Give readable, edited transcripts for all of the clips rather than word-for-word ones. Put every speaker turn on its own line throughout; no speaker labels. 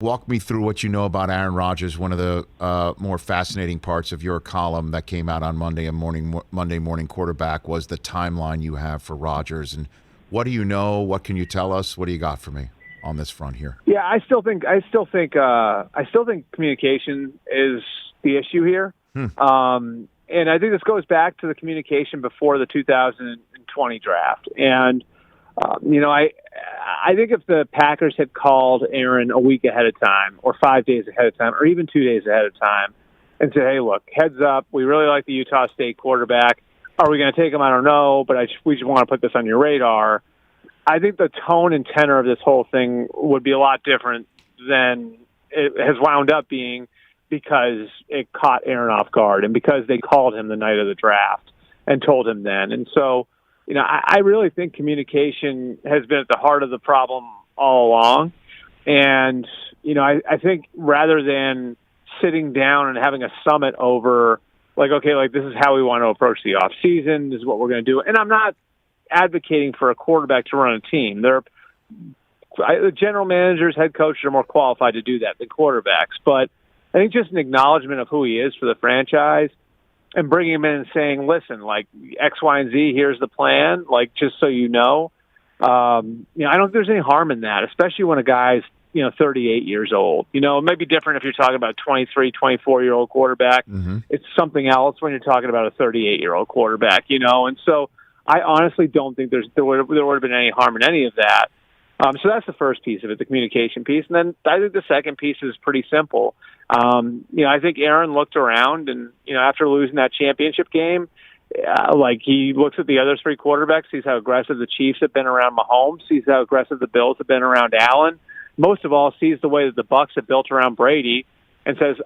Walk me through what you know about Aaron Rodgers, one of the more fascinating parts of your column that came out on Monday Morning Quarterback was the timeline you have for Rodgers. And what do you know? What can you tell us? What do you got for me on this front here?
Yeah, I still think communication is the issue here. And I think this goes back to the communication before the 2020 draft. And I think if the Packers had called Aaron a week ahead of time or 5 days ahead of time or even 2 days ahead of time and said, hey, look, heads up, we really like the Utah State quarterback. Are we going to take him? I don't know, but we just want to put this on your radar. I think the tone and tenor of this whole thing would be a lot different than it has wound up being because it caught Aaron off guard and because they called him the night of the draft and told him then. And so, I really think communication has been at the heart of the problem all along. And, I think rather than sitting down and having a summit over, this is how we want to approach the off season, this is what we're going to do. And I'm not advocating for a quarterback to run a team. The general managers, head coaches are more qualified to do that than quarterbacks. But I think just an acknowledgement of who he is for the franchise and bringing him in and saying, listen, X, Y, and Z, here's the plan, just so you know. I don't think there's any harm in that, especially when a guy's, 38 years old. It might be different if you're talking about a 23, 24-year-old quarterback. Mm-hmm. It's something else when you're talking about a 38-year-old quarterback, And so I honestly don't think there would have been any harm in any of that. So that's the first piece of it, the communication piece. And then I think the second piece is pretty simple. I think Aaron looked around and, after losing that championship game, he looks at the other three quarterbacks, sees how aggressive the Chiefs have been around Mahomes, sees how aggressive the Bills have been around Allen. Most of all, sees the way that the Bucs have built around Brady and says,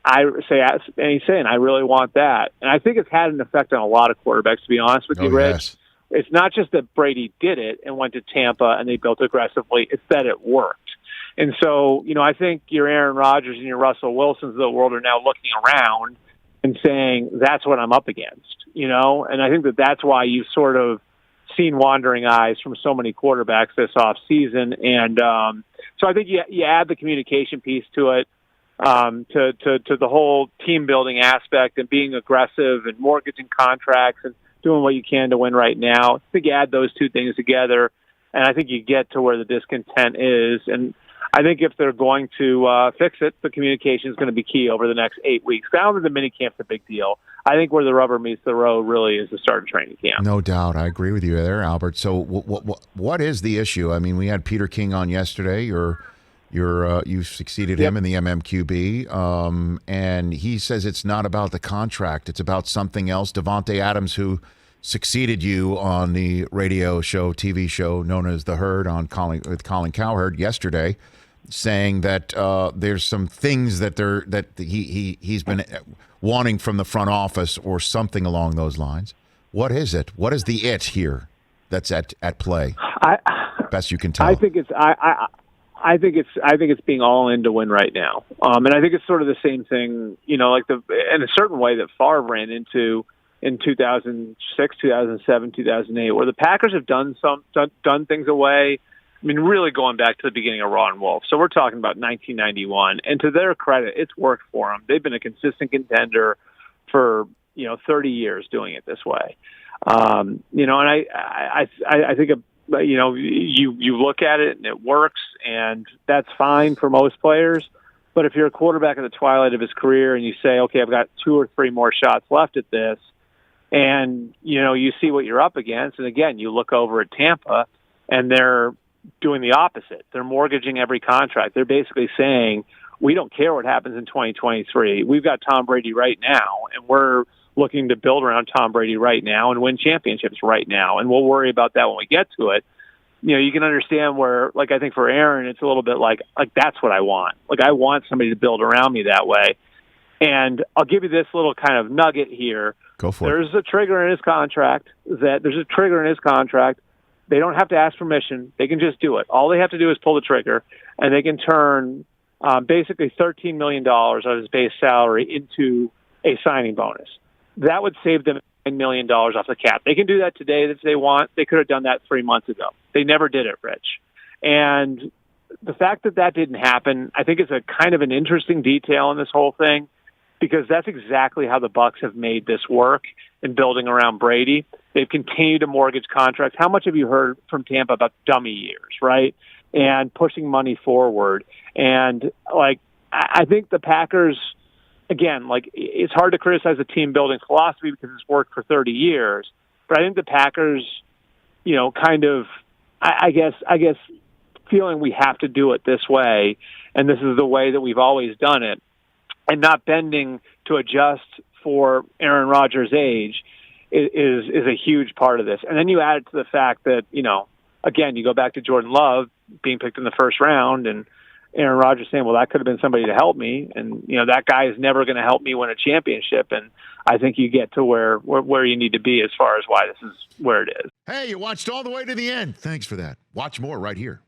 he's saying, I really want that. And I think it's had an effect on a lot of quarterbacks, to be honest with you, Rich.
Yes.
It's not just that Brady did it and went to Tampa and they built aggressively. It's that it worked. And so, I think your Aaron Rodgers and your Russell Wilsons of the world are now looking around and saying, that's what I'm up against, And I think that's why you've sort of seen wandering eyes from so many quarterbacks this offseason. And so I think you add the communication piece to it, to the whole team-building aspect and being aggressive and mortgaging contracts and doing what you can to win right now. I think you add those two things together, and I think you get to where the discontent is. And I think if they're going to fix it, the communication is going to be key over the next 8 weeks. I don't think the minicamp's a big deal. I think where the rubber meets the road really is the start of training camp.
No doubt. I agree with you there, Albert. So what is the issue? I mean, we had Peter King on yesterday. You succeeded him in the MMQB, and he says it's not about the contract. It's about something else. Devontae Adams, who succeeded you on the radio show, TV show known as The Herd with Colin Cowherd yesterday, saying that there's some things that he's been wanting from the front office or something along those lines. What is it? What is the it here that's at play? Best you can tell.
I think it's being all in to win right now. And I think it's sort of the same thing, in a certain way that Favre ran into in 2006, 2007, 2008, where the Packers have done things away. I mean, really going back to the beginning of Ron Wolf. So we're talking about 1991. And to their credit, it's worked for them. They've been a consistent contender for, 30 years doing it this way. And I think, you look at it and it works, and that's fine for most players. But if you're a quarterback at the twilight of his career and you say, okay, I've got 2 or 3 more shots left at this, and, you see what you're up against, and again, you look over at Tampa, and they're doing the opposite. They're mortgaging every contract. They're basically saying, we don't care what happens in 2023. We've got Tom Brady right now, and we're looking to build around Tom Brady right now and win championships right now, and we'll worry about that when we get to it. You can understand where, I think for Aaron, it's a little bit like that's what I want. I want somebody to build around me that way. And I'll give you this little kind of nugget here.
Go for it.
There's a trigger in his contract. They don't have to ask permission. They can just do it. All they have to do is pull the trigger, and they can turn basically $13 million of his base salary into a signing bonus. That would save them $9 million off the cap. They can do that today if they want. They could have done that 3 months ago. They never did it, Rich. And the fact that that didn't happen, I think is a kind of an interesting detail in this whole thing, because that's exactly how the Bucs have made this work in building around Brady. They've continued to mortgage contracts. How much have you heard from Tampa about dummy years, right? And pushing money forward. And like, I think the Packers, again, like, it's hard to criticize a team building philosophy because it's worked for 30 years. But I think the Packers, you know, kind of, I guess, feeling we have to do it this way, and this is the way that we've always done it, and not bending to adjust for Aaron Rodgers' age is a huge part of this. And then you add it to the fact that, you know, again, you go back to Jordan Love being picked in the first round, and Aaron Rodgers saying, well, that could have been somebody to help me. And, you know, that guy is never going to help me win a championship. And I think you get to where you need to be as far as why this is where it is.
Hey, you watched all the way to the end. Thanks for that. Watch more right here.